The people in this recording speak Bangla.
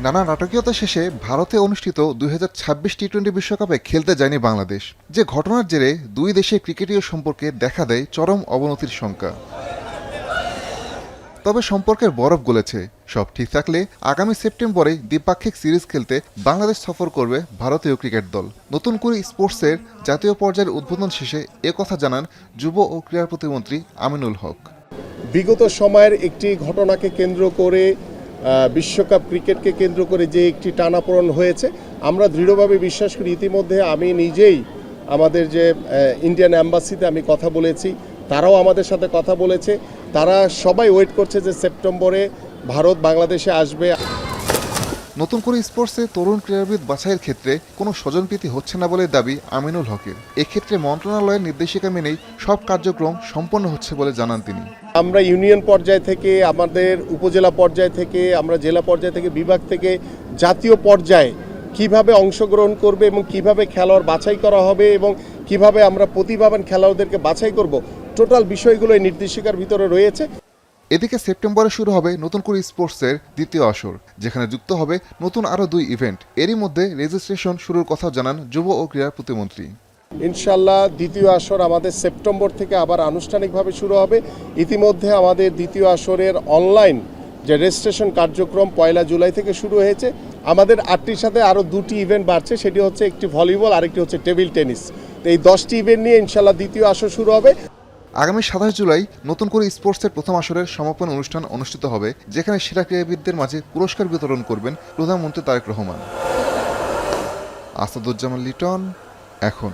নানা নাটকীয়তা শেষে ভারতে অনুষ্ঠিত 2026 টি-20 বিশ্বকাপে খেলতে যায়নি বাংলাদেশ। যে ঘটনার জেরে দুই দেশের ক্রিকেটীয় সম্পর্কে দেখা দেয় চরম অবনতির শঙ্কা। তবে সম্পর্কের বরফ গলেছে। সব ঠিক থাকলে আগামী সেপ্টেম্বরে দ্বিপাক্ষিক সিরিজ খেলতে বাংলাদেশ সফর করবে ভারতীয় ক্রিকেট দল। নতুন করে স্পোর্টসের জাতীয় পর্যায়ের উদ্বোধন শেষে একথা জানান যুব ও ক্রীড়া প্রতিমন্ত্রী আমিনুল হক। বিগত সময়ের একটি ঘটনাকে কেন্দ্র করে বিশ্বকাপ ক্রিকেটকে কেন্দ্র করে যে একটি টানাপোড়েন হয়েছে, আমরা দৃঢ়ভাবে বিশ্বাস করি। ইতিমধ্যে আমি নিজেই আমাদের যে ইন্ডিয়ান অ্যাম্বাসিতে আমি কথা বলেছি, তারাও আমাদের সাথে কথা বলেছে। তারা সবাই ওয়েট করছে যে সেপ্টেম্বরে ভারত বাংলাদেশে আসবে। নতুন করে স্পোর্টসে তরুণ ক্রীড়াবিদ বাছাইয়ের ক্ষেত্রে কোনো স্বজনপ্রীতি হচ্ছে না বলে দাবি আমিনুল হকের। এক্ষেত্রে মন্ত্রণালয়ের নির্দেশিকা মেনেই সব কার্যক্রম সম্পন্ন হচ্ছে বলে জানান তিনি। আমরা ইউনিয়ন পর্যায় থেকে, আমাদের উপজেলা পর্যায় থেকে, আমরা জেলা পর্যায় থেকে, বিভাগ থেকে জাতীয় পর্যায়ে কিভাবে অংশগ্রহণ করবে এবং কিভাবে খেলোয়াড় বাছাই করা হবে এবং কিভাবে আমরা প্রতিভাবান খেলোয়াড়দেরকে বাছাই করব, টোটাল বিষয়গুলো এই নির্দেশিকার ভিতরে রয়েছে। এদিকে সেপ্টেম্বরে শুরু হবে নতুন করে স্পোর্টসের দ্বিতীয় আসর, যেখানে যুক্ত হবে নতুন আরও 2 ইভেন্ট। এরই মধ্যে রেজিস্ট্রেশন শুরুর কথা জানান যুব ও ক্রীড়া প্রতিমন্ত্রী। ইনশাল্লাহ দ্বিতীয় আসর আমাদের সেপ্টেম্বর থেকে আবার আনুষ্ঠানিকভাবে শুরু হবে। ইতিমধ্যে আমাদের দ্বিতীয় আসরের অনলাইন যে রেজিস্ট্রেশন কার্যক্রম 1 জুলাই থেকে শুরু হয়েছে। আমাদের 8টির সাথে আরও 2টি ইভেন্ট বাড়ছে, সেটি হচ্ছে একটি ভলিবল, আরেকটি হচ্ছে টেবিল টেনিস। তো এই 10টি ইভেন্ট নিয়ে ইনশাল্লাহ দ্বিতীয় আসর শুরু হবে। আগামী 27 জুলাই নতুন করে স্পোর্টসের প্রথম আসরের সমাপন অনুষ্ঠান অনুষ্ঠিত হবে, যেখানে সেরা ক্রীড়াবিদদের মাঝে পুরস্কার বিতরণ করবেন প্রধানমন্ত্রী তারেক রহমান। আসাদুজ্জামান লিটন, এখন।